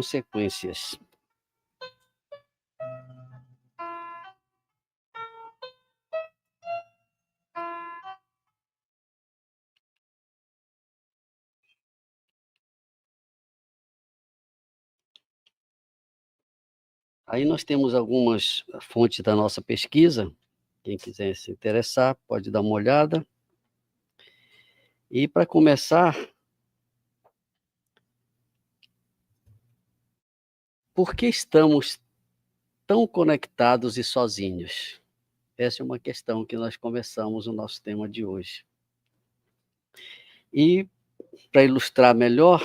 consequências. Aí nós temos algumas fontes da nossa pesquisa. Quem quiser se interessar, pode dar uma olhada. E para começar, por que estamos tão conectados e sozinhos? Essa é uma questão que nós começamos o nosso tema de hoje. E, para ilustrar melhor,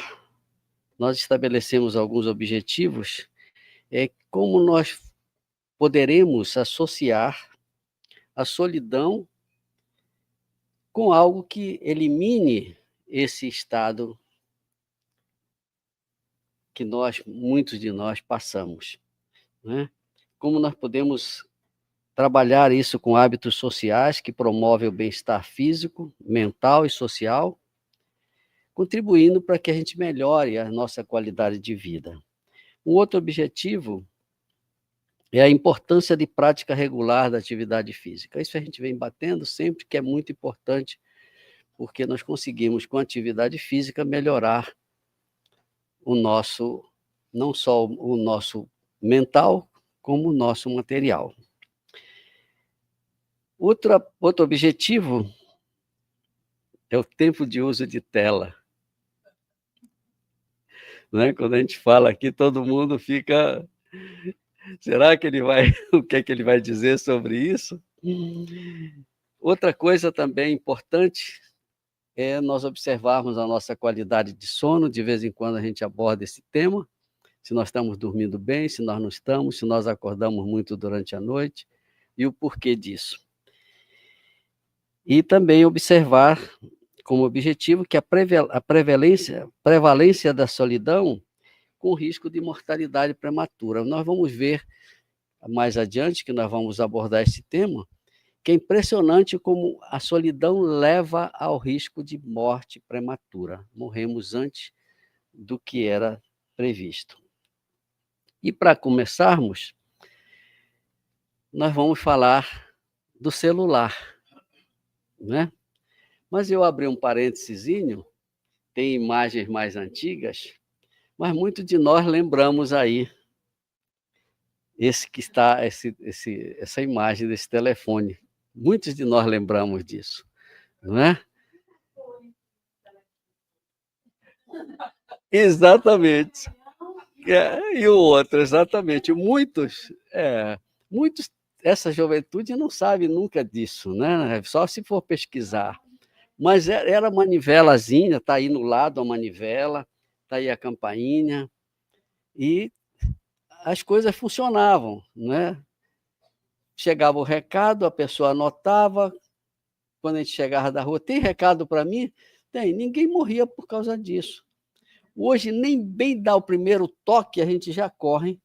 nós estabelecemos alguns objetivos, como nós poderemos associar a solidão com algo que elimine esse estado que muitos de nós passamos, né? Como nós podemos trabalhar isso com hábitos sociais que promovem o bem-estar físico, mental e social, contribuindo para que a gente melhore a nossa qualidade de vida. Um outro objetivo é a importância de prática regular da atividade física. Isso a gente vem batendo sempre, que é muito importante, porque nós conseguimos, com a atividade física, melhorar não só o nosso mental, como o nosso material. Outro objetivo é o tempo de uso de tela. Né? Quando a gente fala aqui, todo mundo fica... Será que ele vai... O que é que ele vai dizer sobre isso? Outra coisa também importante é nós observarmos a nossa qualidade de sono. De vez em quando a gente aborda esse tema, se nós estamos dormindo bem, se nós não estamos, se nós acordamos muito durante a noite, e o porquê disso. E também observar como objetivo que a prevalência da solidão com risco de mortalidade prematura. Nós vamos ver mais adiante, que nós vamos abordar esse tema, que é impressionante como a solidão leva ao risco de morte prematura. Morremos antes do que era previsto. E para começarmos, nós vamos falar do celular, né? Mas eu abri um parêntesezinho, tem imagens mais antigas, mas muitos de nós lembramos aí essa imagem desse telefone. Muitos de nós lembramos disso, não é? Exatamente. E o outro, exatamente. Muitos, essa juventude não sabe nunca disso, né? Só se for pesquisar. Mas era manivelazinha, está aí no lado a manivela, está aí a campainha, e as coisas funcionavam, né? Chegava o recado, a pessoa anotava, quando a gente chegava da rua, tem recado para mim? Tem, ninguém morria por causa disso. Hoje, nem bem dá o primeiro toque, a gente já corre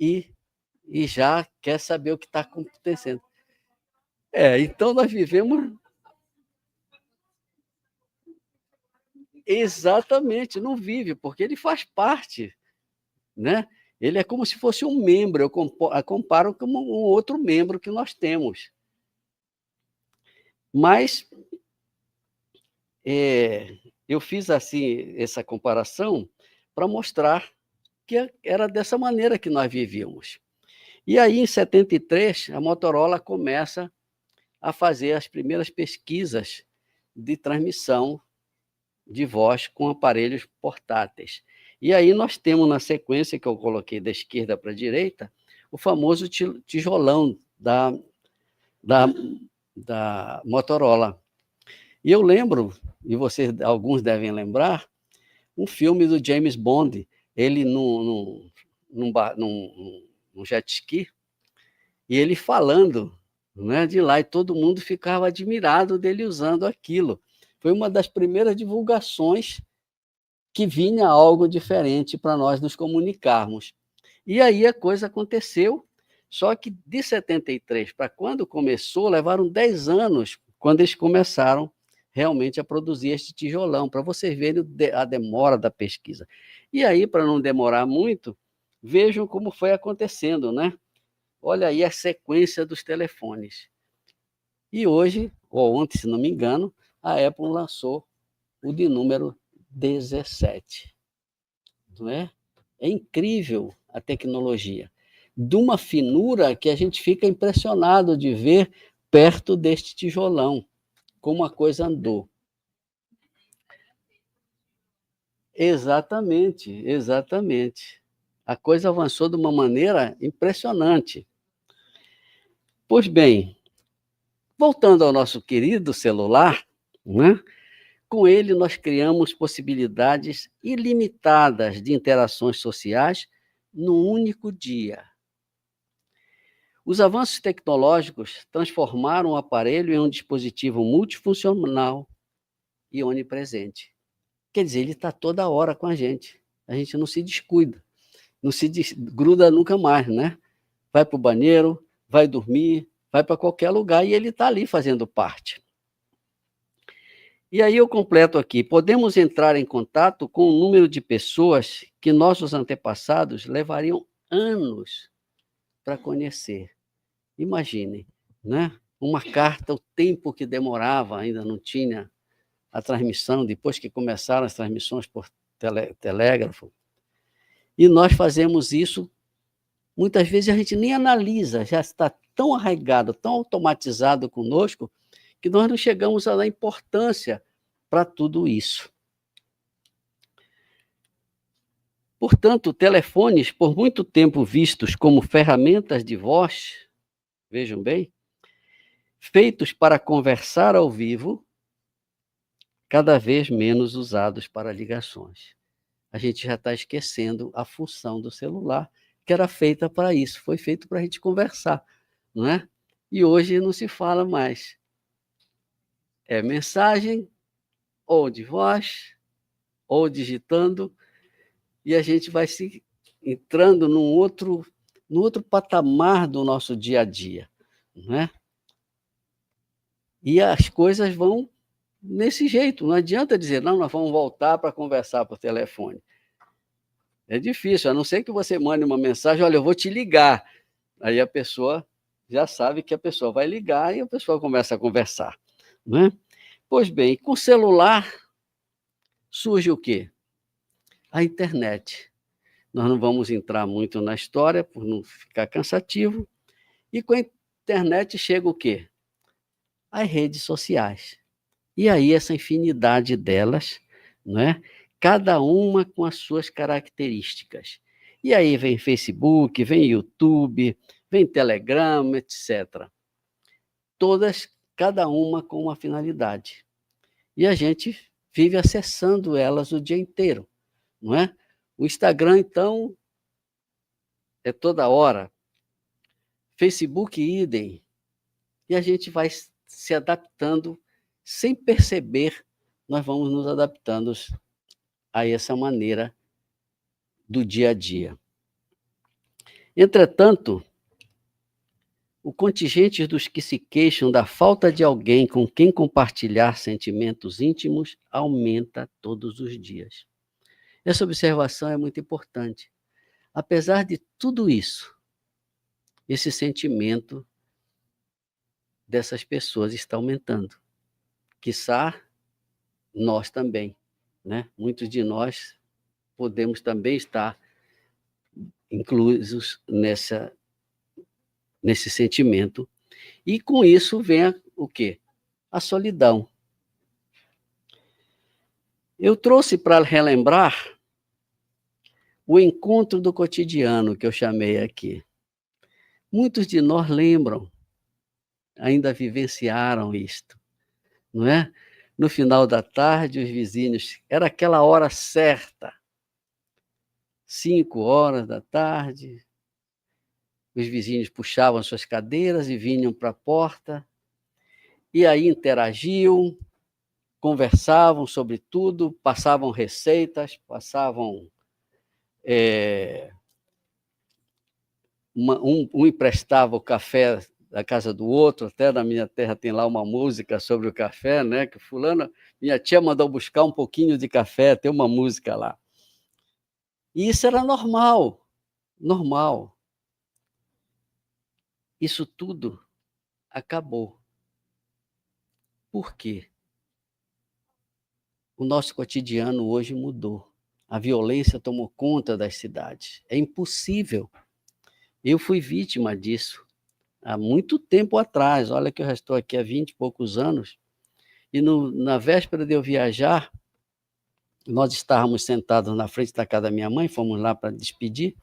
e já quer saber o que está acontecendo. Então nós vivemos... Exatamente, não vive, porque ele faz parte, né? Ele é como se fosse um membro, eu comparo como um outro membro que nós temos. Mas eu fiz assim essa comparação para mostrar que era dessa maneira que nós vivíamos. E aí, em 73, a Motorola começa a fazer as primeiras pesquisas de transmissão de voz com aparelhos portáteis. E aí nós temos, na sequência que eu coloquei da esquerda para a direita, o famoso tijolão da Motorola. E eu lembro, e alguns devem lembrar, um filme do James Bond, ele num jet ski, e ele falando, né, de lá, e todo mundo ficava admirado dele usando aquilo. Foi uma das primeiras divulgações que vinha algo diferente para nós nos comunicarmos. E aí a coisa aconteceu, só que de 73 para quando começou, levaram 10 anos, quando eles começaram realmente a produzir este tijolão, para vocês verem a demora da pesquisa. E aí, para não demorar muito, vejam como foi acontecendo, né? Olha aí a sequência dos telefones. E hoje, ou ontem, se não me engano, a Apple lançou o de número 17. Não é? É incrível a tecnologia. De uma finura que a gente fica impressionado de ver perto deste tijolão, como a coisa andou. Exatamente, exatamente. A coisa avançou de uma maneira impressionante. Pois bem, voltando ao nosso querido celular, né? Com ele nós criamos possibilidades ilimitadas de interações sociais num único dia. Os avanços tecnológicos transformaram o aparelho em um dispositivo multifuncional e onipresente. Quer dizer, ele está toda hora com a gente não se descuida, não se gruda nunca mais, né? Vai para o banheiro, vai dormir, vai para qualquer lugar e ele está ali fazendo parte. E aí eu completo aqui, podemos entrar em contato com um número de pessoas que nossos antepassados levariam anos para conhecer. Imaginem, né? Uma carta, o tempo que demorava, ainda não tinha a transmissão, depois que começaram as transmissões por telégrafo. E nós fazemos isso, muitas vezes a gente nem analisa, já está tão arraigado, tão automatizado conosco, que nós não chegamos a dar importância para tudo isso. Portanto, telefones, por muito tempo vistos como ferramentas de voz, vejam bem, feitos para conversar ao vivo, cada vez menos usados para ligações. A gente já está esquecendo a função do celular, que era feita para isso, foi feito para a gente conversar, não é? E hoje não se fala mais. É mensagem, ou de voz, ou digitando, e a gente vai se entrando num outro patamar do nosso dia a dia, não é? E as coisas vão nesse jeito, não adianta dizer, não, nós vamos voltar para conversar por telefone. É difícil, a não ser que você mande uma mensagem, olha, eu vou te ligar. Aí a pessoa já sabe que a pessoa vai ligar e a pessoa começa a conversar, não é? Pois bem, com o celular surge o quê? A internet. Nós não vamos entrar muito na história, por não ficar cansativo. E com a internet chega o quê? As redes sociais. E aí essa infinidade delas, não é? Cada uma com as suas características. E aí vem Facebook, vem YouTube, vem Telegram, etc. Todas, cada uma com uma finalidade. E a gente vive acessando elas o dia inteiro, não é? O Instagram, então, é toda hora. Facebook, idem. E a gente vai se adaptando, sem perceber, nós vamos nos adaptando a essa maneira do dia a dia. Entretanto, o contingente dos que se queixam da falta de alguém com quem compartilhar sentimentos íntimos aumenta todos os dias. Essa observação é muito importante. Apesar de tudo isso, esse sentimento dessas pessoas está aumentando. Quiçá nós também, né? Muitos de nós podemos também estar inclusos nesse sentimento. E com isso vem o quê? A solidão. Eu trouxe para relembrar o encontro do cotidiano que eu chamei aqui. Muitos de nós lembram, ainda vivenciaram isto, não é? No final da tarde, os vizinhos, era aquela hora certa, 5 horas da tarde, os vizinhos puxavam suas cadeiras e vinham para a porta, e aí interagiam, conversavam sobre tudo, passavam receitas, passavam... um emprestava o café da casa do outro, até na minha terra tem lá uma música sobre o café, né? Que fulano, minha tia mandou buscar um pouquinho de café, tem uma música lá. E isso era normal, normal. Isso tudo acabou. Por quê? O nosso cotidiano hoje mudou. A violência tomou conta das cidades. É impossível. Eu fui vítima disso há muito tempo atrás. Olha que eu já estou aqui há 20 e poucos anos. E na véspera de eu viajar, nós estávamos sentados na frente da casa da minha mãe, fomos lá para despedir,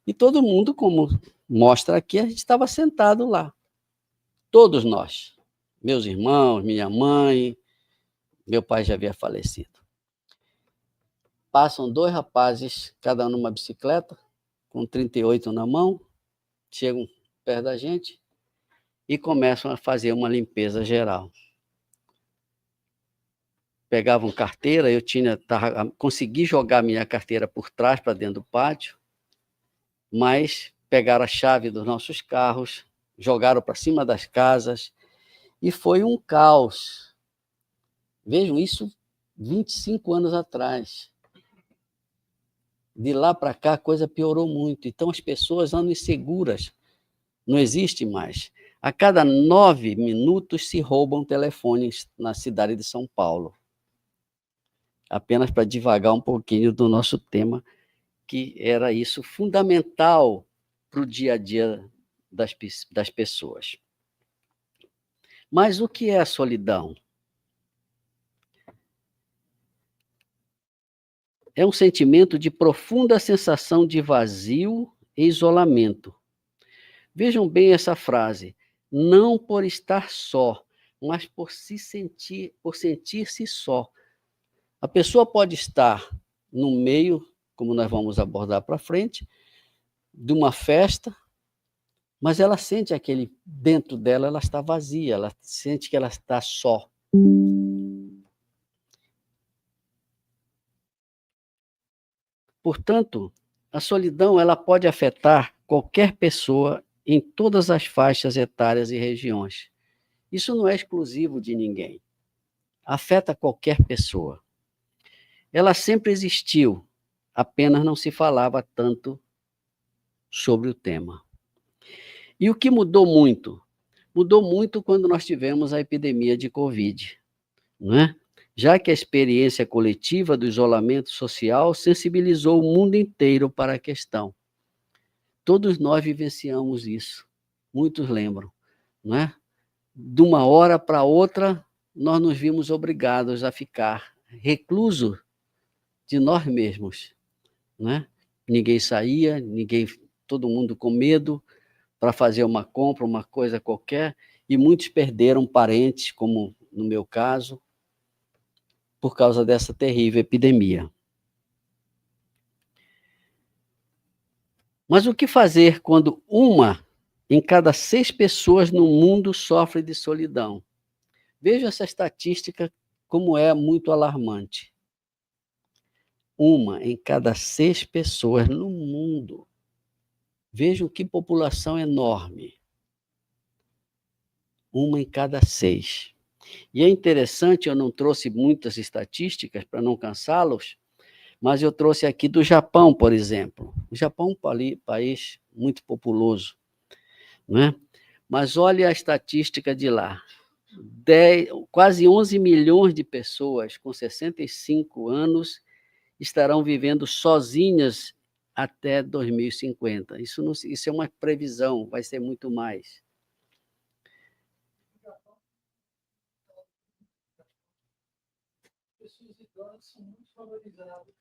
e todo mundo, como mostra aqui, a gente estava sentado lá. Todos nós. Meus irmãos, minha mãe, meu pai já havia falecido. Passam 2 rapazes, cada um numa bicicleta, com 38 na mão, chegam perto da gente e começam a fazer uma limpeza geral. Pegavam carteira, consegui jogar minha carteira por trás, para dentro do pátio, mas pegaram a chave dos nossos carros, jogaram para cima das casas, e foi um caos. Vejam isso 25 anos atrás. De lá para cá, a coisa piorou muito. Então, as pessoas andam inseguras. Não existe mais. A cada 9 minutos se roubam telefones na cidade de São Paulo. Apenas para divagar um pouquinho do nosso tema, que era isso fundamental para o dia a dia das pessoas. Mas o que é a solidão? É um sentimento de profunda sensação de vazio e isolamento. Vejam bem essa frase. Não por estar só, mas por sentir-se só. A pessoa pode estar no meio, como nós vamos abordar para frente, de uma festa, mas ela sente dentro dela ela está vazia, ela sente que ela está só. Portanto, a solidão ela pode afetar qualquer pessoa em todas as faixas etárias e regiões. Isso não é exclusivo de ninguém. Afeta qualquer pessoa. Ela sempre existiu, apenas não se falava tanto sobre o tema. E o que mudou muito? Mudou muito quando nós tivemos a epidemia de Covid, não é? Já que a experiência coletiva do isolamento social sensibilizou o mundo inteiro para a questão. Todos nós vivenciamos isso, muitos lembram, não é? De uma hora para outra, nós nos vimos obrigados a ficar reclusos de nós mesmos, né? Ninguém saía, todo mundo com medo para fazer uma compra, uma coisa qualquer, e muitos perderam parentes, como no meu caso, por causa dessa terrível epidemia. Mas o que fazer quando 1 em cada 6 pessoas no mundo sofre de solidão? Veja essa estatística como é muito alarmante. 1 em cada 6 pessoas no mundo. Vejam que população enorme. 1 em cada 6. E é interessante, eu não trouxe muitas estatísticas para não cansá-los, mas eu trouxe aqui do Japão, por exemplo. O Japão é um país muito populoso, né? Mas olha a estatística de lá. Quase 11 milhões de pessoas com 65 anos estarão vivendo sozinhas até 2050. Isso é uma previsão, vai ser muito mais.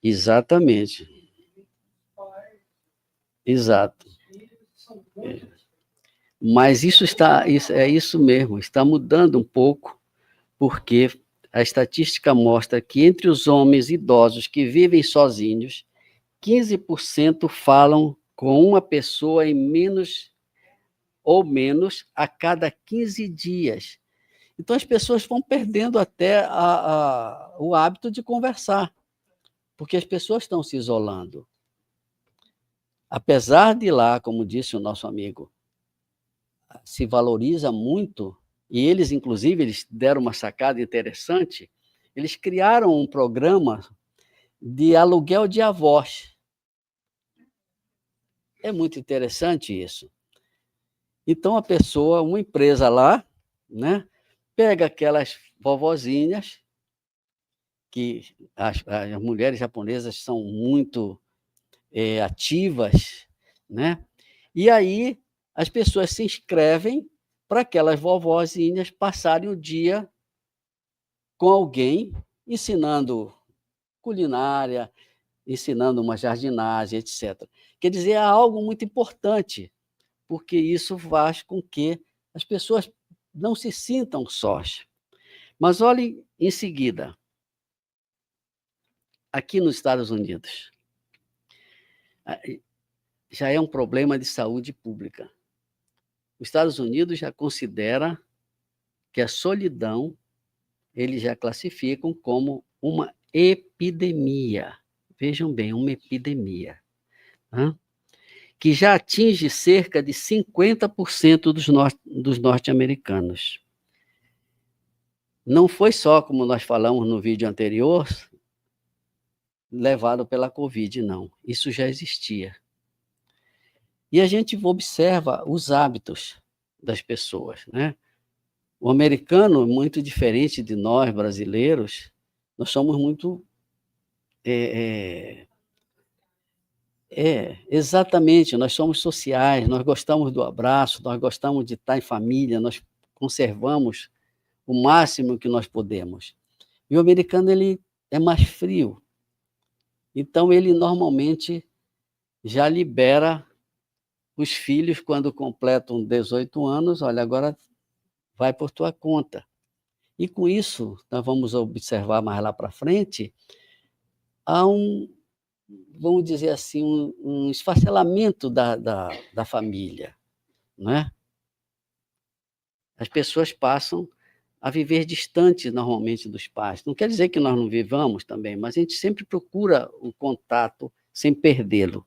Exatamente. Exato. Mas é isso mesmo, está mudando um pouco, porque a estatística mostra que entre os homens idosos que vivem sozinhos, 15% falam com uma pessoa em menos a cada 15 dias. Então, as pessoas vão perdendo até o hábito de conversar, porque as pessoas estão se isolando. Apesar de lá, como disse o nosso amigo se valoriza muito, e eles, inclusive, eles deram uma sacada interessante, eles criaram um programa de aluguel de avós. É muito interessante isso. Então, a pessoa, uma empresa lá, né, pega aquelas vovozinhas, que as mulheres japonesas são muito ativas, né? E aí as pessoas se inscrevem para aquelas vovozinhas passarem o dia com alguém, ensinando culinária, ensinando uma jardinagem, etc. Quer dizer, é algo muito importante, porque isso faz com que as pessoas não se sintam sós. Mas olhem em seguida, aqui nos Estados Unidos, já é um problema de saúde pública. Os Estados Unidos já considera que a solidão, eles já classificam como uma epidemia. Vejam bem, uma epidemia. Né? Que já atinge cerca de 50% dos norte-americanos. Não foi só, como nós falamos no vídeo anterior, levado pela Covid, não. Isso já existia. E a gente observa os hábitos das pessoas, né? O americano, muito diferente de nós, brasileiros, nós somos muito... exatamente, nós somos sociais, nós gostamos do abraço, nós gostamos de estar em família, nós conservamos o máximo que nós podemos. E o americano, ele é mais frio. Então, ele normalmente já libera os filhos quando completam 18 anos, olha, agora vai por tua conta. E com isso, nós vamos observar mais lá para frente, há vamos dizer assim, um esfacelamento da família, né? As pessoas passam a viver distante, normalmente, dos pais. Não quer dizer que nós não vivamos também, mas a gente sempre procura o contato sem perdê-lo.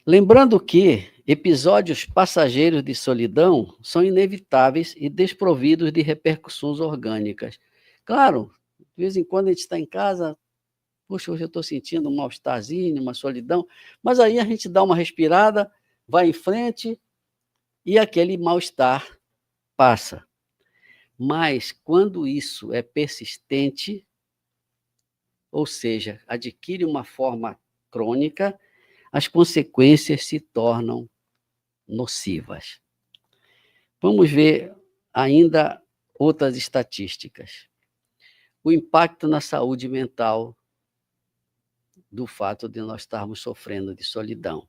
Lembrando que episódios passageiros de solidão são inevitáveis e desprovidos de repercussões orgânicas. Claro, de vez em quando a gente está em casa, puxa, hoje eu estou sentindo um mal-estarzinho, uma solidão, mas aí a gente dá uma respirada, vai em frente e aquele mal-estar passa. Mas quando isso é persistente, ou seja, adquire uma forma crônica, as consequências se tornam nocivas. Vamos ver ainda outras estatísticas. O impacto na saúde mental do fato de nós estarmos sofrendo de solidão.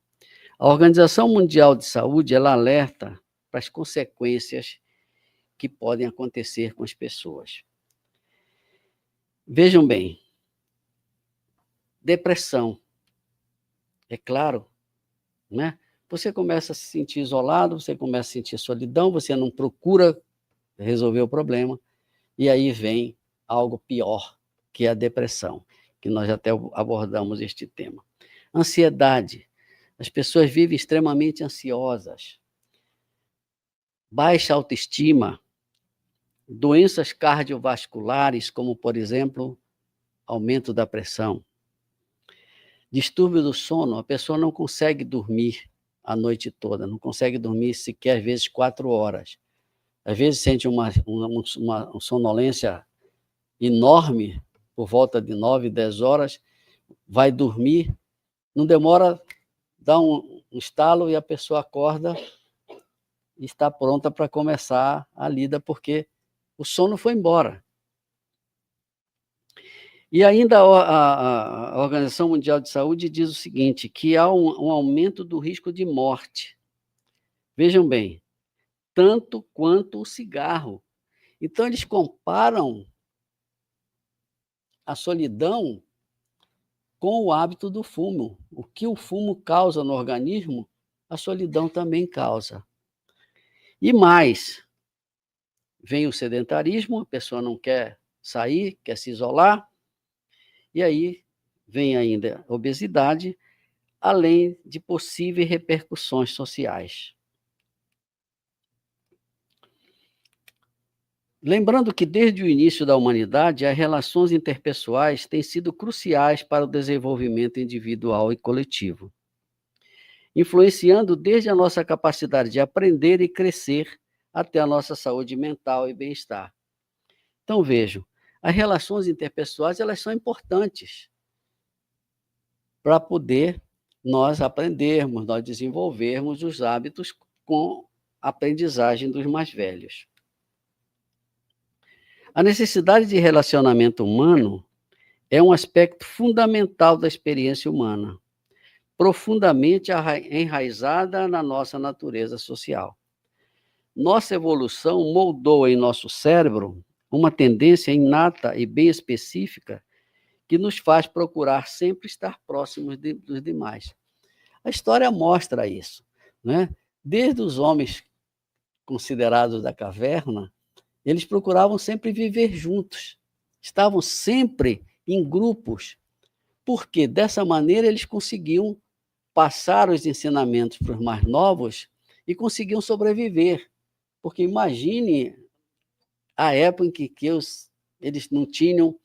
A Organização Mundial de Saúde, ela alerta para as consequências que podem acontecer com as pessoas. Vejam bem, depressão, é claro, né? Você começa a se sentir isolado, você começa a sentir solidão, você não procura resolver o problema, e aí vem algo pior, que é a depressão, que nós até abordamos este tema. Ansiedade. As pessoas vivem extremamente ansiosas. Baixa autoestima. Doenças cardiovasculares, como, por exemplo, aumento da pressão. Distúrbio do sono. A pessoa não consegue dormir a noite toda, não consegue dormir sequer, às vezes, 4 horas. Às vezes sente uma sonolência enorme, por volta de 9, 10 horas, vai dormir, não demora, dá um estalo e a pessoa acorda e está pronta para começar a lida, porque o sono foi embora. E ainda a Organização Mundial de Saúde diz o seguinte, que há um aumento do risco de morte. Vejam bem, tanto quanto o cigarro. Então, eles comparam a solidão com o hábito do fumo. O que o fumo causa no organismo, a solidão também causa. E mais, vem o sedentarismo, a pessoa não quer sair, quer se isolar, e aí vem ainda a obesidade, além de possíveis repercussões sociais. Lembrando que, desde o início da humanidade, as relações interpessoais têm sido cruciais para o desenvolvimento individual e coletivo, influenciando desde a nossa capacidade de aprender e crescer até a nossa saúde mental e bem-estar. Então, vejam, as relações interpessoais elas são importantes para poder nós aprendermos, nós desenvolvermos os hábitos com a aprendizagem dos mais velhos. A necessidade de relacionamento humano é um aspecto fundamental da experiência humana, profundamente enraizada na nossa natureza social. Nossa evolução moldou em nosso cérebro uma tendência inata e bem específica que nos faz procurar sempre estar próximos dos demais. A história mostra isso, né? Desde os homens considerados da caverna, eles procuravam sempre viver juntos, estavam sempre em grupos, porque dessa maneira eles conseguiam passar os ensinamentos para os mais novos e conseguiam sobreviver. Porque imagine a época em que eles não tinham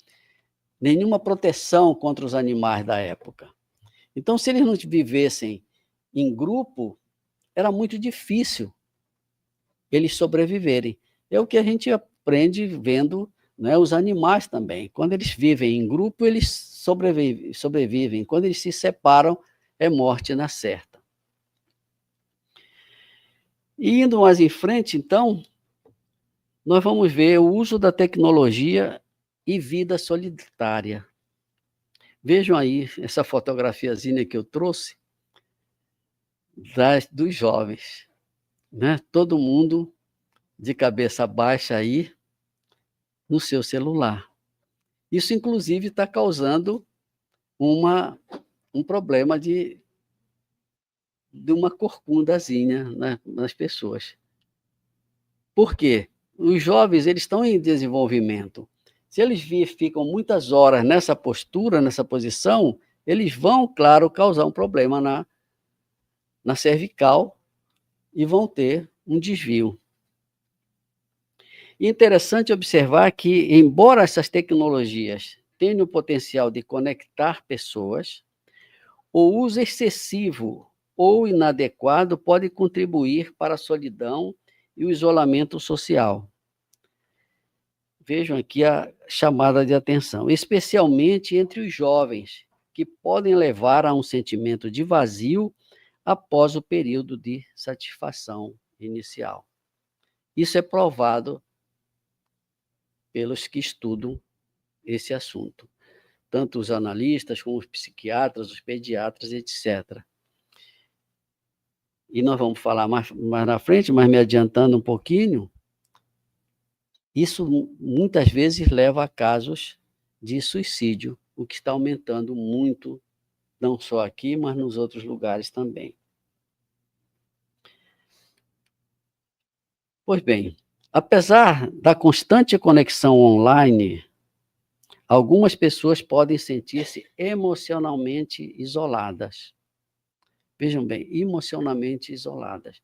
nenhuma proteção contra os animais da época. Então, se eles não vivessem em grupo, era muito difícil eles sobreviverem. É o que a gente aprende vendo, né, os animais também. Quando eles vivem em grupo, eles sobrevivem. Quando eles se separam, é morte na certa. E indo mais em frente, então, nós vamos ver o uso da tecnologia e vida solitária. Vejam aí essa fotografiazinha que eu trouxe dos jovens, né? Todo mundo de cabeça baixa aí no seu celular. Isso, inclusive, está causando um problema de uma corcundazinha, né, nas pessoas. Por quê? Os jovens eles estão em desenvolvimento. Se eles ficam muitas horas nessa postura, nessa posição, eles vão, claro, causar um problema na cervical e vão ter um desvio. E interessante observar que, embora essas tecnologias tenham o potencial de conectar pessoas, o uso excessivo ou inadequado pode contribuir para a solidão e o isolamento social. Vejam aqui a chamada de atenção, especialmente entre os jovens, que podem levar a um sentimento de vazio após o período de satisfação inicial. Isso é provado pelos que estudam esse assunto, tanto os analistas como os psiquiatras, os pediatras, etc. E nós vamos falar mais na frente, mas me adiantando um pouquinho, isso muitas vezes leva a casos de suicídio, o que está aumentando muito, não só aqui, mas nos outros lugares também. Pois bem, apesar da constante conexão online, algumas pessoas podem sentir-se emocionalmente isoladas. Vejam bem, emocionalmente isoladas.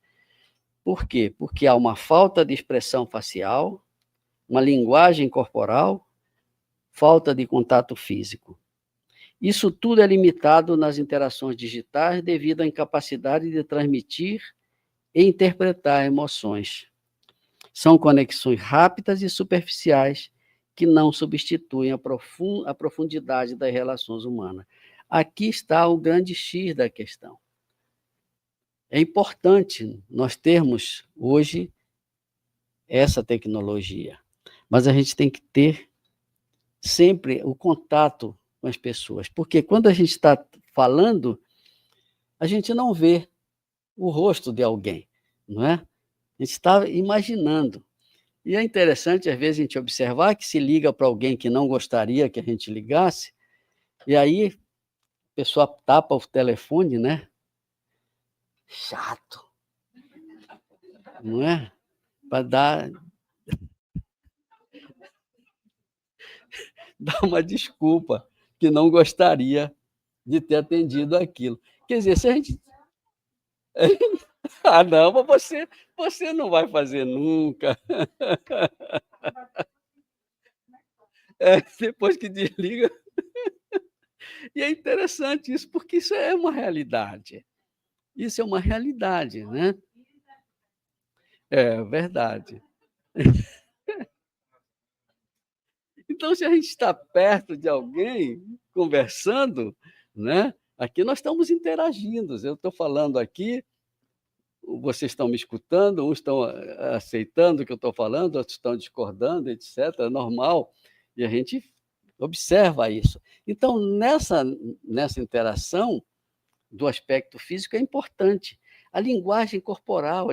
Por quê? Porque há uma falta de expressão facial, uma linguagem corporal, falta de contato físico. Isso tudo é limitado nas interações digitais devido à incapacidade de transmitir e interpretar emoções. São conexões rápidas e superficiais que não substituem a profundidade das relações humanas. Aqui está o grande X da questão. É importante nós termos hoje essa tecnologia, mas a gente tem que ter sempre o contato com as pessoas, porque quando a gente está falando, a gente não vê o rosto de alguém, não é? A gente está imaginando. E é interessante, às vezes, a gente observar que se liga para alguém que não gostaria que a gente ligasse, e aí a pessoa tapa o telefone, né? Chato, não é? Para dar uma desculpa que não gostaria de ter atendido aquilo. Quer dizer, se a gente ah, não, mas você não vai fazer nunca. Depois que desliga. E é interessante isso, porque isso é uma realidade. Isso é uma realidade, né. É, verdade. Então, se a gente está perto de alguém, conversando, né, aqui nós estamos interagindo. Eu estou falando aqui, vocês estão me escutando, uns estão aceitando o que eu estou falando, outros estão discordando, etc. É normal, e a gente observa isso. Então, nessa interação do aspecto físico é importante. A linguagem corporal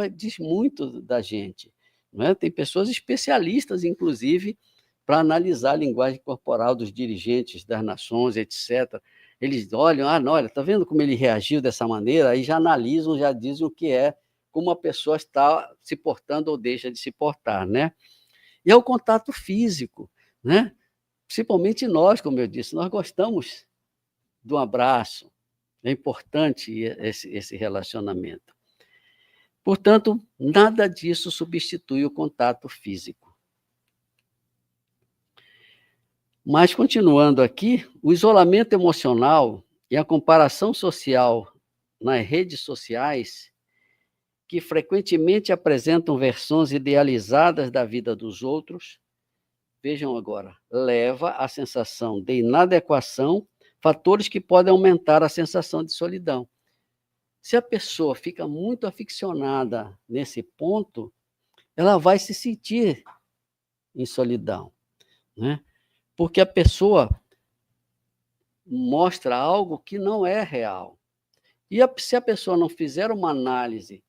diz muito da gente, não é? Tem pessoas especialistas, inclusive, para analisar a linguagem corporal dos dirigentes das nações, etc. Eles olham, não, olha, está vendo como ele reagiu dessa maneira? Aí já analisam, já dizem o que é, como a pessoa está se portando ou deixa de se portar, né? E é o contato físico, né? Principalmente nós, como eu disse, nós gostamos do abraço, é importante esse relacionamento. Portanto, nada disso substitui o contato físico. Mas, continuando aqui, o isolamento emocional e a comparação social nas redes sociais, que frequentemente apresentam versões idealizadas da vida dos outros, vejam agora, leva à sensação de inadequação, fatores que podem aumentar a sensação de solidão. Se a pessoa fica muito aficionada nesse ponto, ela vai se sentir em solidão, né? Porque a pessoa mostra algo que não é real. E se a pessoa não fizer uma análise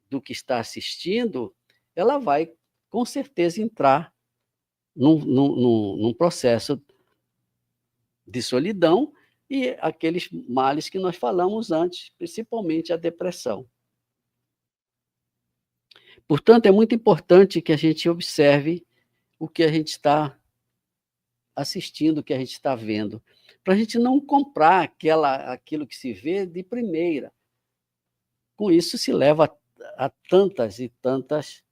do que está assistindo, ela vai, com certeza, entrar num processo de solidão e aqueles males que nós falamos antes, principalmente a depressão. Portanto, é muito importante que a gente observe o que a gente está assistindo, o que a gente está vendo, para a gente não comprar aquilo que se vê de primeira. Com isso se leva a tantas e tantas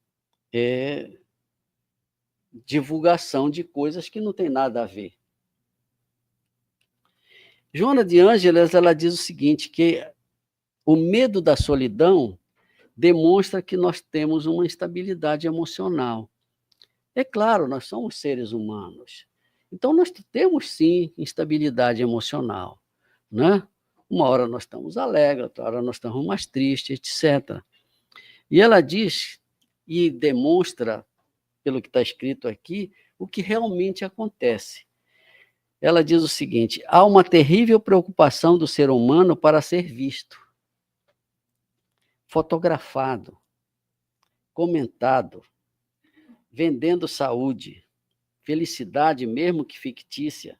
divulgação de coisas que não tem nada a ver. Joana de Ângeles, ela diz o seguinte, que o medo da solidão demonstra que nós temos uma instabilidade emocional. É claro, nós somos seres humanos. Então, nós temos, sim, instabilidade emocional, né? Uma hora nós estamos alegres, outra hora nós estamos mais tristes, etc. E ela diz e demonstra, pelo que está escrito aqui, o que realmente acontece. Ela diz o seguinte: há uma terrível preocupação do ser humano para ser visto, fotografado, comentado, vendendo saúde, felicidade, mesmo que fictícia,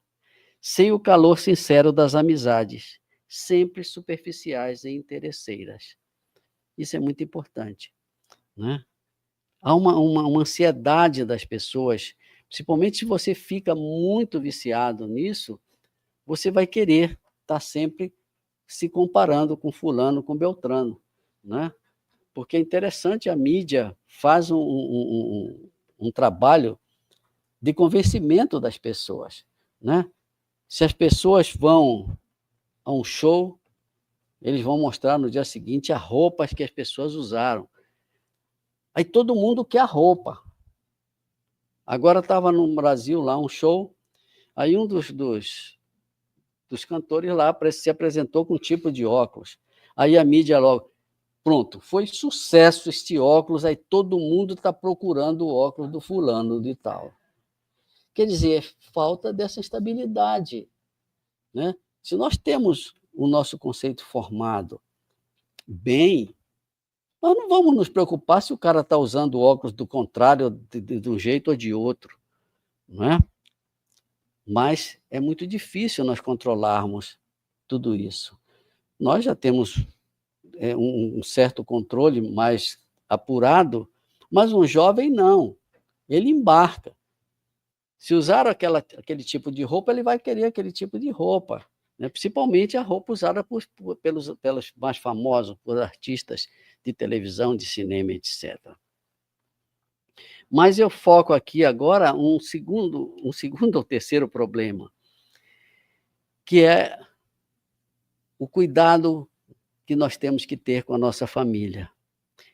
sem o calor sincero das amizades, sempre superficiais e interesseiras. Isso é muito importante, né? Há uma ansiedade das pessoas, principalmente se você fica muito viciado nisso, você vai querer estar sempre se comparando com fulano, com Beltrano, né? Porque é interessante, a mídia faz um trabalho de convencimento das pessoas, né? Se as pessoas vão a um show, eles vão mostrar no dia seguinte as roupas que as pessoas usaram. Aí todo mundo quer a roupa. Agora estava no Brasil lá um show, aí um dos cantores lá se apresentou com um tipo de óculos. Aí a mídia logo, pronto, foi sucesso este óculos, aí todo mundo está procurando o óculos do fulano de tal. Quer dizer, é falta dessa estabilidade, né? Se nós temos o nosso conceito formado bem, nós não vamos nos preocupar se o cara está usando o óculos do contrário, de um jeito ou de outro, não é? Mas é muito difícil nós controlarmos tudo isso. Nós já temos um certo controle mais apurado, mas um jovem não. Ele embarca. Se usar aquele tipo de roupa, ele vai querer aquele tipo de roupa. né? Principalmente a roupa usada pelos mais famosos, por artistas de televisão, de cinema, etc. Mas eu foco aqui agora um segundo ou terceiro problema, que é o cuidado que nós temos que ter com a nossa família.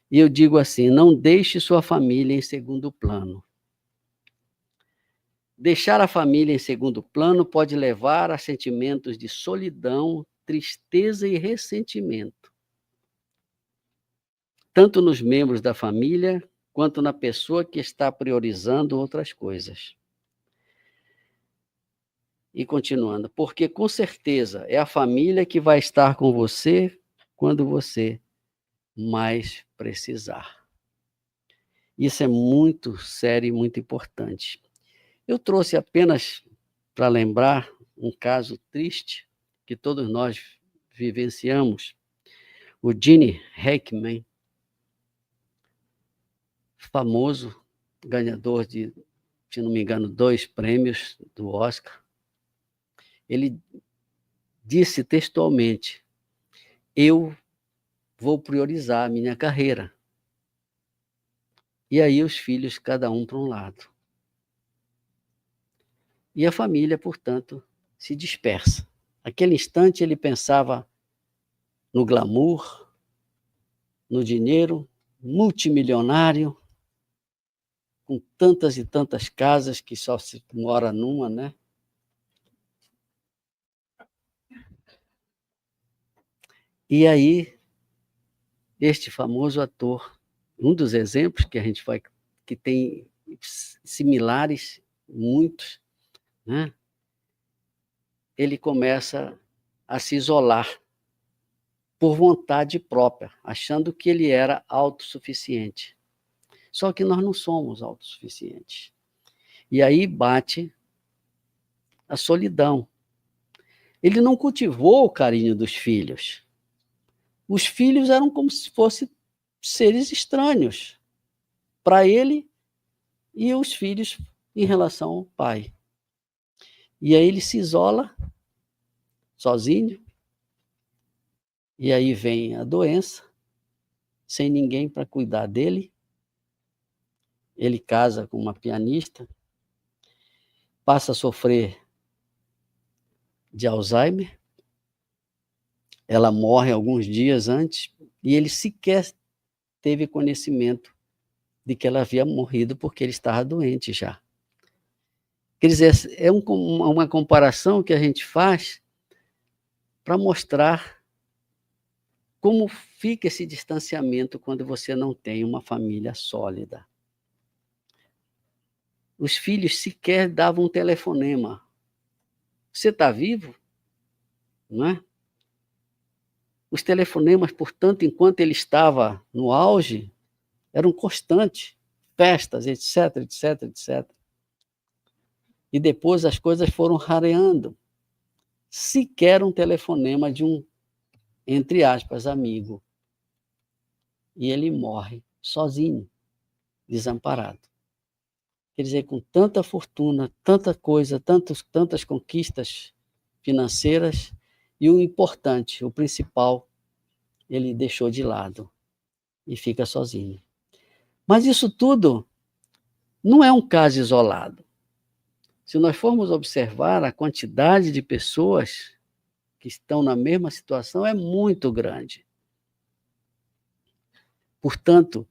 E eu digo assim: não deixe sua família em segundo plano. Deixar a família em segundo plano pode levar a sentimentos de solidão, tristeza e ressentimento, tanto nos membros da família quanto na pessoa que está priorizando outras coisas. E continuando, porque com certeza é a família que vai estar com você quando você mais precisar. Isso é muito sério e muito importante. Eu trouxe apenas para lembrar um caso triste que todos nós vivenciamos. O Gene Hackman, famoso, ganhador de, se não me engano, 2 prêmios do Oscar, ele disse textualmente: eu vou priorizar a minha carreira. E aí os filhos, cada um para um lado. E a família, portanto, se dispersa. Naquele instante ele pensava no glamour, no dinheiro multimilionário, com tantas e tantas casas que só se mora numa, né? E aí, este famoso ator, um dos exemplos que a gente vai, que tem similares, muitos, né? Ele começa a se isolar por vontade própria, achando que ele era autossuficiente. Só que nós não somos autossuficientes. E aí bate a solidão. Ele não cultivou o carinho dos filhos. Os filhos eram como se fossem seres estranhos para ele e os filhos em relação ao pai. E aí ele se isola sozinho, e aí vem a doença, sem ninguém para cuidar dele. Ele casa com uma pianista, passa a sofrer de Alzheimer, ela morre alguns dias antes, e ele sequer teve conhecimento de que ela havia morrido porque ele estava doente já. Quer dizer, é uma comparação que a gente faz para mostrar como fica esse distanciamento quando você não tem uma família sólida. Os filhos sequer davam um telefonema. Você está vivo? Não é? Os telefonemas, portanto, enquanto ele estava no auge, eram constantes, festas, etc, etc, etc. E depois as coisas foram rareando. Sequer um telefonema de um, entre aspas, amigo. E ele morre sozinho, desamparado. Quer dizer, com tanta fortuna, tanta coisa, tantas conquistas financeiras, e o importante, o principal, ele deixou de lado e fica sozinho. Mas isso tudo não é um caso isolado. Se nós formos observar, a quantidade de pessoas que estão na mesma situação é muito grande. Portanto,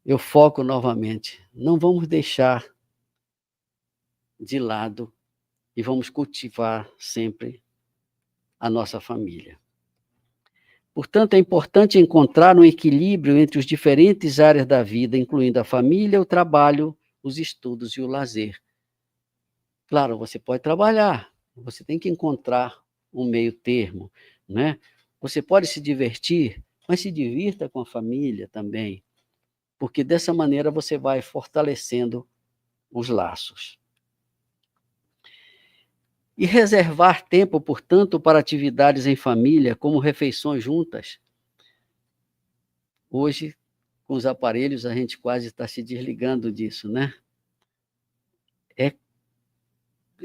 eu foco novamente, não vamos deixar de lado e vamos cultivar sempre a nossa família. Portanto, é importante encontrar um equilíbrio entre as diferentes áreas da vida, incluindo a família, o trabalho, os estudos e o lazer. Claro, você pode trabalhar, você tem que encontrar um meio termo, né? Você pode se divertir, mas se divirta com a família também, porque dessa maneira você vai fortalecendo os laços. E reservar tempo, portanto, para atividades em família, como refeições juntas. Hoje, com os aparelhos, a gente quase está se desligando disso, né? É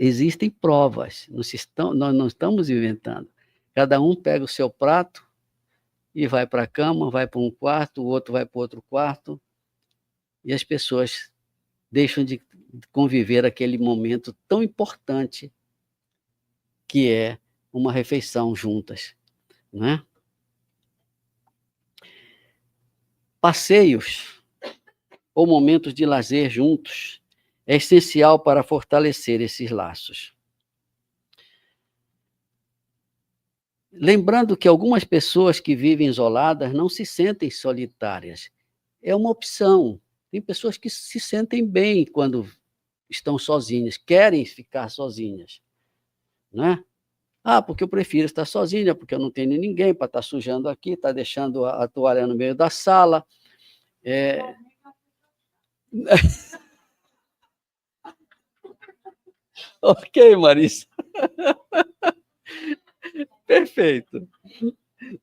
existem provas, nós não estamos inventando. Cada um pega o seu prato e vai para a cama, vai para um quarto, o outro vai para outro quarto, e as pessoas deixam de conviver aquele momento tão importante que é uma refeição juntas, não é? Passeios ou momentos de lazer juntos é essencial para fortalecer esses laços. Lembrando que algumas pessoas que vivem isoladas não se sentem solitárias. É uma opção. Tem pessoas que se sentem bem quando estão sozinhas, querem ficar sozinhas, né? Ah, porque eu prefiro estar sozinha, porque eu não tenho ninguém para estar sujando aqui, estar deixando a toalha no meio da sala. Ok, Marisa, perfeito,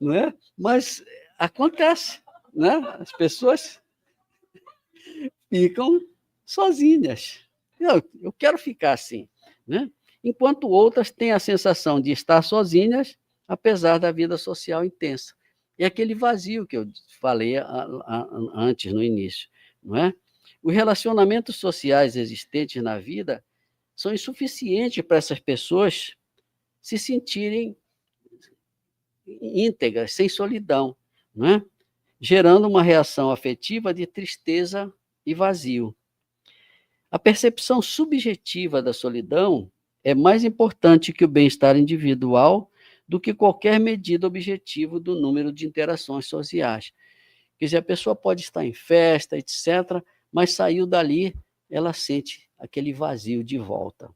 não é? Mas acontece, né? As pessoas ficam sozinhas. Eu quero ficar assim, né? Enquanto outras têm a sensação de estar sozinhas, apesar da vida social intensa. É aquele vazio que eu falei antes, no início, não é? Os relacionamentos sociais existentes na vida são insuficientes para essas pessoas se sentirem íntegras, sem solidão, não é? Gerando uma reação afetiva de tristeza e vazio. A percepção subjetiva da solidão é mais importante que o bem-estar individual do que qualquer medida objetiva do número de interações sociais. Quer dizer, a pessoa pode estar em festa, etc., mas saiu dali, ela sente aquele vazio de volta.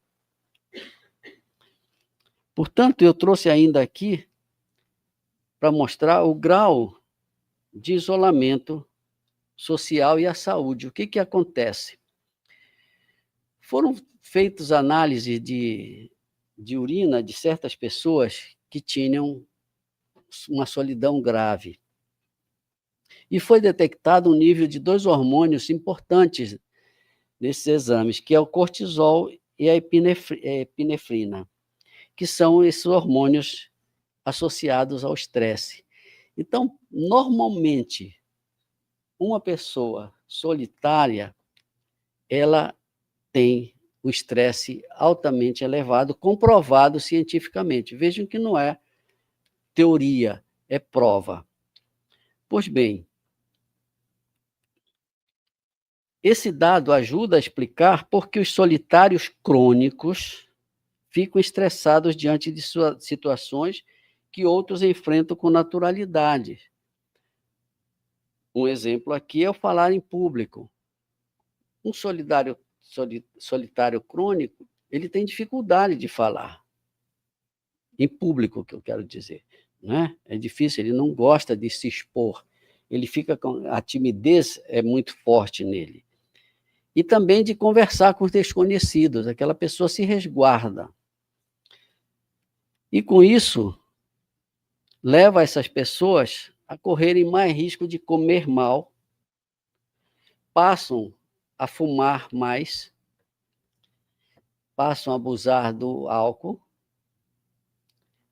Portanto, eu trouxe ainda aqui para mostrar o grau de isolamento social e a saúde. O que acontece? Foram feitas análises de urina de certas pessoas que tinham uma solidão grave. E foi detectado um nível de 2 hormônios importantes nesses exames, que é o cortisol e a epinefrina, que são esses hormônios associados ao estresse. Então, normalmente, uma pessoa solitária, ela tem o estresse altamente elevado, comprovado cientificamente. Vejam que não é teoria, é prova. Pois bem, esse dado ajuda a explicar por que os solitários crônicos ficam estressados diante de situações que outros enfrentam com naturalidade. Um exemplo aqui é o falar em público. Um solitário crônico, ele tem dificuldade de falar. Em público, que eu quero dizer. Né? É difícil, ele não gosta de se expor. Ele fica com a timidez é muito forte nele. E também de conversar com os desconhecidos, aquela pessoa se resguarda. E com isso, leva essas pessoas a correrem mais risco de comer mal, passam a fumar mais, passam a abusar do álcool,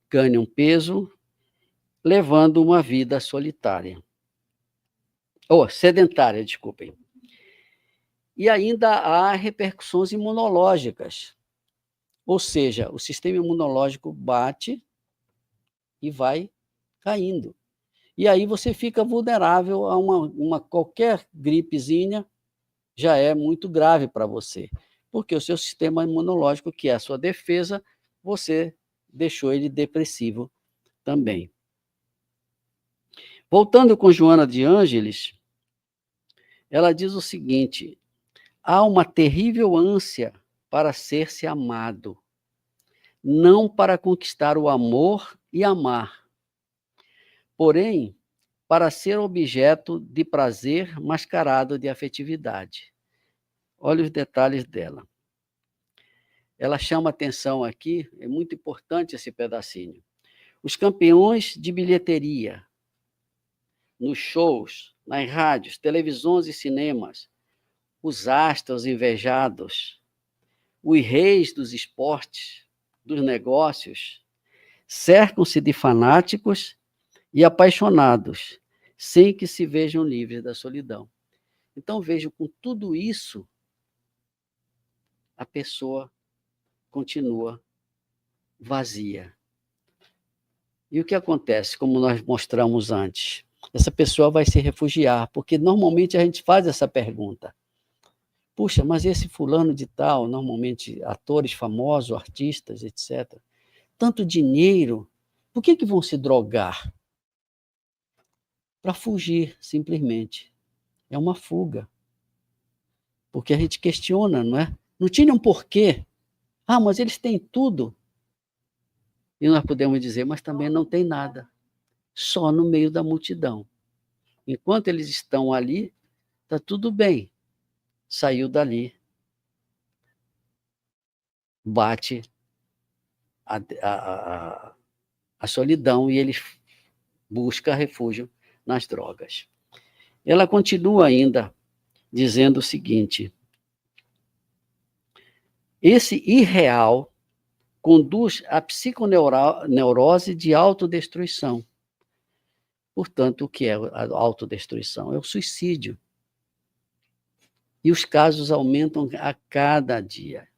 ganham peso, levando uma vida solitária. Ou sedentária, desculpem. E ainda há repercussões imunológicas, ou seja, o sistema imunológico bate e vai caindo. E aí você fica vulnerável a uma qualquer gripezinha, já é muito grave para você, porque o seu sistema imunológico, que é a sua defesa, você deixou ele depressivo também. Voltando com Joana de Ângeles, ela diz o seguinte: há uma terrível ânsia para ser-se amado, não para conquistar o amor e amar, porém, para ser objeto de prazer mascarado de afetividade. Olha os detalhes dela. Ela chama atenção aqui, é muito importante esse pedacinho. Os campeões de bilheteria, nos shows, nas rádios, televisões e cinemas, os astros invejados, Os reis dos esportes, dos negócios, cercam-se de fanáticos e apaixonados, sem que se vejam livres da solidão. Então, vejo, com tudo isso, a pessoa continua vazia. E o que acontece, como nós mostramos antes? Essa pessoa vai se refugiar, porque normalmente a gente faz essa pergunta. Puxa, mas esse fulano de tal, normalmente atores famosos, artistas, etc., tanto dinheiro, por que vão se drogar? Para fugir, simplesmente. É uma fuga. Porque a gente questiona, não é? Não tinha um porquê. Ah, mas eles têm tudo. E nós podemos dizer, mas também não tem nada. Só no meio da multidão. Enquanto eles estão ali, está tudo bem. Saiu dali, bate a solidão e ele busca refúgio nas drogas. Ela continua ainda dizendo o seguinte: esse irreal conduz à psiconeurose de autodestruição. Portanto, o que é a autodestruição? É o suicídio. E os casos aumentam a cada dia.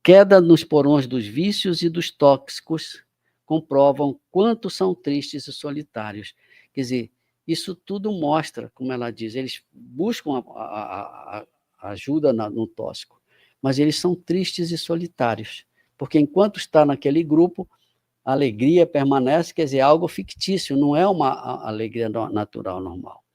Queda nos porões dos vícios e dos tóxicos comprovam quanto são tristes e solitários. Quer dizer, isso tudo mostra, como ela diz, eles buscam a ajuda no tóxico, mas eles são tristes e solitários, porque enquanto está naquele grupo, a alegria permanece, quer dizer, algo fictício, não é uma alegria natural, normal.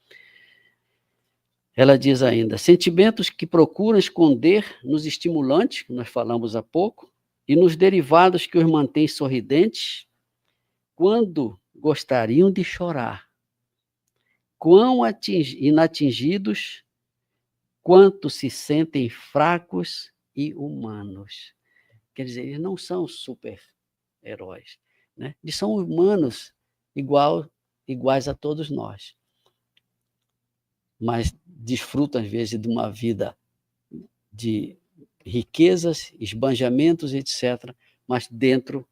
Ela diz ainda, sentimentos que procuram esconder nos estimulantes, que nós falamos há pouco, e nos derivados que os mantêm sorridentes, quando gostariam de chorar. Quão inatingidos, quanto se sentem fracos e humanos. Quer dizer, eles não são super-heróis, né? Eles são humanos iguais a todos nós, mas desfrutam, às vezes, de uma vida de riquezas, esbanjamentos, etc., mas dentro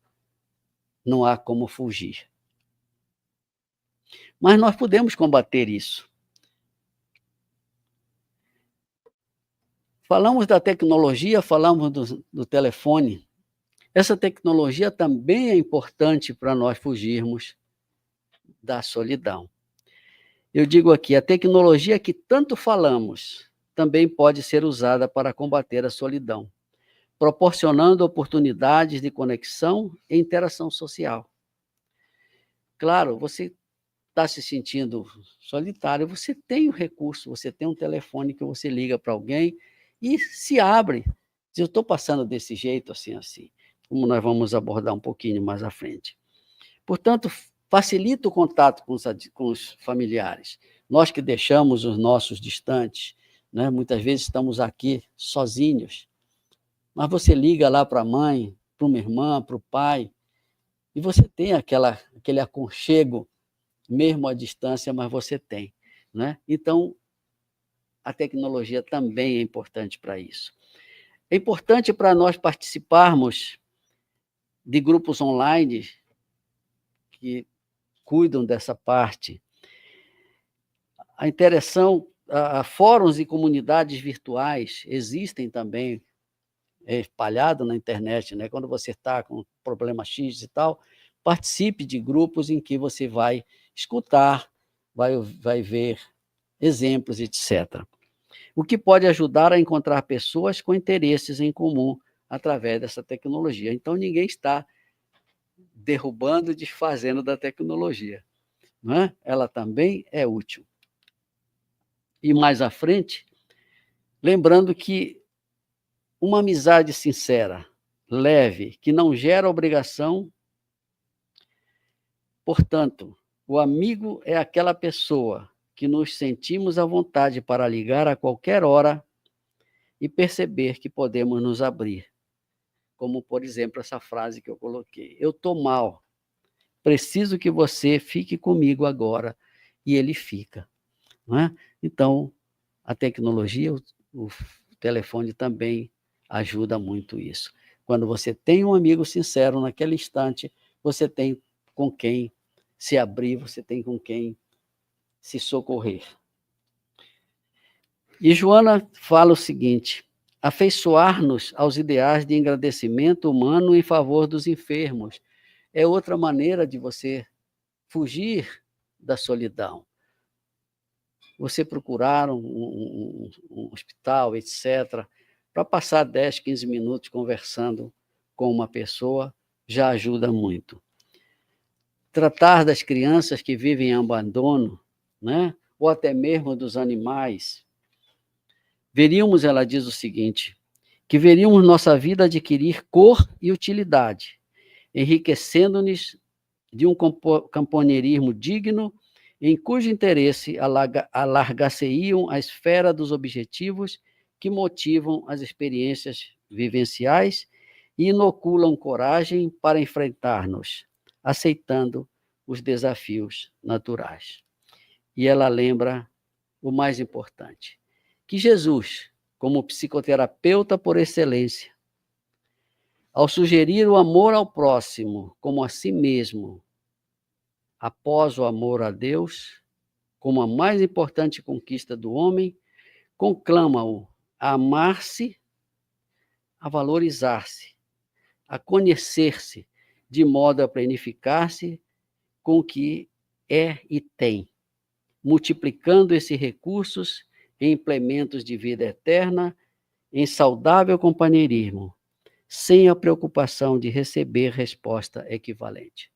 não há como fugir. Mas nós podemos combater isso. Falamos da tecnologia, falamos do telefone. Essa tecnologia também é importante para nós fugirmos da solidão. Eu digo aqui, a tecnologia que tanto falamos também pode ser usada para combater a solidão, proporcionando oportunidades de conexão e interação social. Claro, você está se sentindo solitário, você tem o recurso, você tem um telefone que você liga para alguém e se abre. Eu estou passando desse jeito, assim, como nós vamos abordar um pouquinho mais à frente. Portanto, facilita o contato com os familiares. Nós que deixamos os nossos distantes, né? Muitas vezes estamos aqui sozinhos, mas você liga lá para a mãe, para uma irmã, para o pai, e você tem aquele aconchego, mesmo à distância, mas você tem, né? Então, a tecnologia também é importante para isso. É importante para nós participarmos de grupos online que cuidam dessa parte. A interação, fóruns e comunidades virtuais existem também, espalhado na internet, né? Quando você está com problema X e tal, participe de grupos em que você vai escutar, vai ver exemplos, etc. O que pode ajudar a encontrar pessoas com interesses em comum através dessa tecnologia. Então, ninguém está derrubando, desfazendo da tecnologia, não é? Ela também é útil. E mais à frente, lembrando que uma amizade sincera, leve, que não gera obrigação, portanto, o amigo é aquela pessoa que nos sentimos à vontade para ligar a qualquer hora e perceber que podemos nos abrir. Como, por exemplo, essa frase que eu coloquei. Eu estou mal, preciso que você fique comigo agora. E ele fica. Não é? Então, a tecnologia, o telefone também Ajuda muito isso. Quando você tem um amigo sincero naquele instante, você tem com quem se abrir, você tem com quem se socorrer. E Joana fala o seguinte: afeiçoar-nos aos ideais de engrandecimento humano em favor dos enfermos. É outra maneira de você fugir da solidão. Você procurar um hospital, etc., para passar 10, 15 minutos conversando com uma pessoa, já ajuda muito. Tratar das crianças que vivem em abandono, né? Ou até mesmo dos animais. Veríamos, ela diz o seguinte, que veríamos nossa vida adquirir cor e utilidade, enriquecendo-nos de um camponeirismo digno, em cujo interesse alargar-se-iam a esfera dos objetivos que motivam as experiências vivenciais e inoculam coragem para enfrentar-nos, aceitando os desafios naturais. E ela lembra o mais importante, que Jesus, como psicoterapeuta por excelência, ao sugerir o amor ao próximo como a si mesmo, após o amor a Deus, como a mais importante conquista do homem, conclama-o a amar-se, a valorizar-se, a conhecer-se, de modo a planificar-se com o que é e tem, multiplicando esses recursos em implementos de vida eterna, em saudável companheirismo, sem a preocupação de receber resposta equivalente.